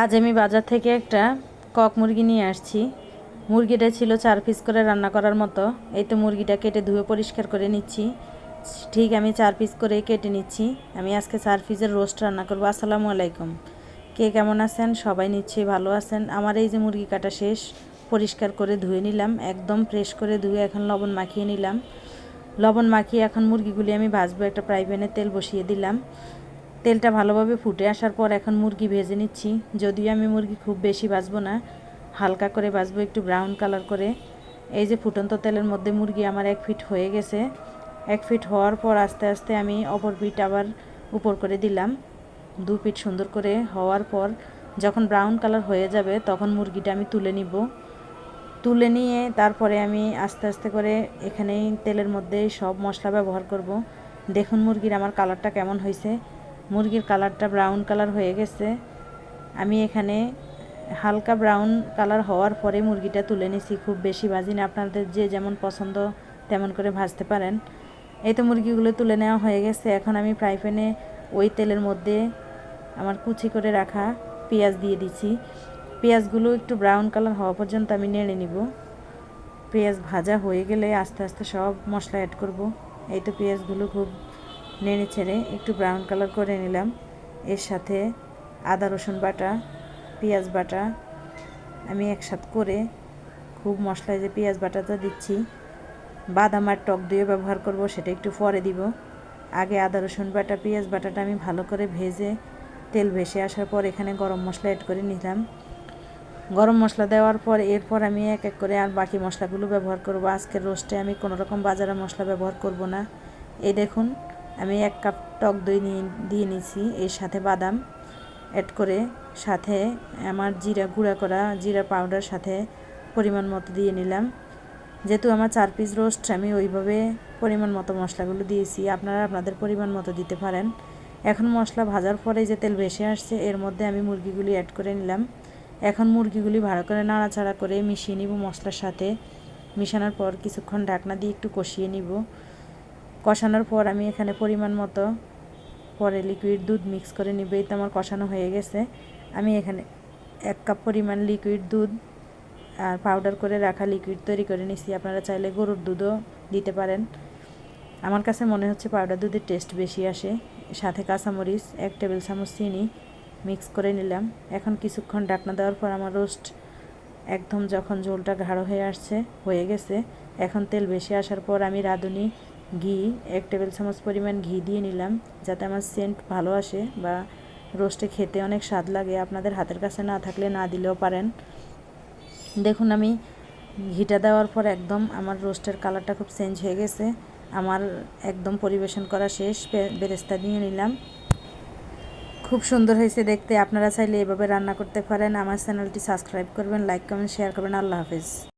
আজ আমি বাজার থেকে একটা কক মুরগি নিয়ে আসছি। মুরগিটা ছিল 4 পিস করে রান্না করার মতো। এই তো মুরগিটা কেটে ধুয়ে পরিষ্কার করে নিচ্ছি। ঠিক আমি 4 পিস করে কেটে নিচ্ছি। আমি আজকে 4 পিসের রোস্ট রান্না করবো। আসসালামু আলাইকুম। কে কেমন আছেন? সবাই নিশ্চয়ই ভালো আছেন। আমার এই যে মুরগি কাটা শেষ, পরিষ্কার করে ধুয়ে নিলাম, একদম ফ্রেশ করে ধুয়ে এখন লবণ মাখিয়ে নিলাম। লবণ মাখিয়ে এখন মুরগিগুলি আমি ভাজবো। একটা ফ্রাই প্যানে তেল বসিয়ে দিলাম। তেলটা ভালোভাবে ফুটে আসার পর এখন মুরগি ভেজে নিচ্ছি। যদিও আমি মুরগি খুব বেশি ভাজবো না, হালকা করে ভাজবো, একটু ব্রাউন কালার করে। এই যে ফুটন্ত তেলের মধ্যে মুরগি আমার 1 ফিট হয়ে গেছে। 1 ফিট হওয়ার পর আস্তে আস্তে আমি অপর পিঠ আবার উপর করে দিলাম। 2 পিঠ সুন্দর করে হওয়ার পর যখন ব্রাউন কালার হয়ে যাবে তখন মুরগিটা আমি তুলে নিব। তুলে নিয়ে তারপরে আমি আস্তে আস্তে করে এখানেই তেলের মধ্যে সব মশলা ব্যবহার করব। দেখুন মুরগির আমার কালারটা কেমন হয়েছে। মুরগির কালারটা ব্রাউন কালার হয়ে গেছে। আমি এখানে হালকা ব্রাউন কালার হওয়ার পরে মুরগিটা তুলে নিছি। খুব বেশি ভাজি না, আপনাদের যে যেমন পছন্দ তেমন করে ভাজতে পারেন। এই তো মুরগিগুলো তুলে নেওয়া হয়ে গেছে। এখন আমি ফ্রাই প্যানে ওই তেলের মধ্যে আমার কুচি করে রাখা পেঁয়াজ দিয়ে দিচ্ছি। পেঁয়াজগুলো একটু ব্রাউন কালার হওয়া পর্যন্ত আমি নেড়ে নিব। পেঁয়াজ ভাজা হয়ে গেলে আস্তে আস্তে সব মশলা অ্যাড করব। এই তো পেঁয়াজগুলো খুব নেড়ে ছেড়ে একটু ব্রাউন কালার করে নিলাম। এর সাথে আদা রসুন বাটা, পেঁয়াজ বাটা আমি একসাথে করে খুব মশলায় যে পেঁয়াজ বাটাটা দিচ্ছি, বাদাম আর টক দইও ব্যবহার করব, সেটা একটু পরে দিব। আগে আদা রসুন বাটা পেঁয়াজ বাটাটা আমি ভালো করে ভেজে তেল ভেসে আসার পর এখানে গরম মশলা অ্যাড করে নিলাম। গরম মশলা দেওয়ার পর এরপর আমি এক এক করে আর বাকি মশলাগুলো ব্যবহার করব। আজকের রোস্টে আমি কোনো রকম বাজারের মশলা ব্যবহার করব না। এই দেখুন আমি 1 কাপ টক দই দিয়ে নিয়েছি, এর সাথে বাদাম অ্যাড করে, সাথে আমার জিরা গুঁড়া করা জিরা পাউডার সাথে পরিমাণ মতো দিয়ে নিলাম। যেহেতু আমার 4 পিস রোস্ট আমি ওইভাবে পরিমাণ মতো মশলাগুলো দিয়েছি, আপনারা আপনাদের পরিমাণ মতো দিতে পারেন। এখন মশলা ভাজার পরে যে তেল ভেসে আসছে এর মধ্যে আমি মুরগিগুলি অ্যাড করে নিলাম। এখন মুরগিগুলি ভালো করে নাড়াচাড়া করে মিশিয়ে নিব মশলার সাথে। মিশানোর পর কিছুক্ষণ ঢাকনা দিয়ে একটু কষিয়ে নিব। কষানোর পর আমি এখানে পরিমাণ মতো পরে লিকুইড দুধ মিক্স করে নিব। এই তো আমার কষানো হয়ে গেছে। আমি এখানে 1 কাপ পরিমাণ লিকুইড দুধ আর পাউডার করে রাখা লিকুইড তৈরি করে নিছি। আপনারা চাইলে গরুর দুধও দিতে পারেন। আমার কাছে মনে হচ্ছে পাউডার দুধের টেস্ট বেশি আসে। সাথে কাঁচামরিচ 1 টেবিল চামচ চিনি মিক্স করে নিলাম। এখন কিছুক্ষণ ঢাকনা দেওয়ার পর আমার রোস্ট একদম যখন ঝোলটা গাঢ় হয়ে গেছে, এখন তেল বেশি আসার পর আমি রাঁধুনি ঘি 1 টেবিল চামচ পরিমাণ ঘি দিয়ে নিলাম, যাতে আমার সেন্ট ভালো আসে বা রোস্টে খেতে অনেক স্বাদ লাগে। আপনাদের হাতের কাছে না থাকলে না দিলেও পারেন। দেখুন আমি ঘিটা দেওয়ার পর একদম আমার রোস্টের কালারটা খুব চেঞ্জ হয়ে গেছে। আমার একদম পরিবেশন করা শেষ। বেরেস্তা নিয়ে নিলাম। খুব সুন্দর হয়েছে দেখতে। আপনারা চাইলে এভাবে রান্না করতে পারেন। আমার চ্যানেলটি সাবস্ক্রাইব করবেন, লাইক কমেন্ট শেয়ার করবেন। আল্লাহ হাফেজ।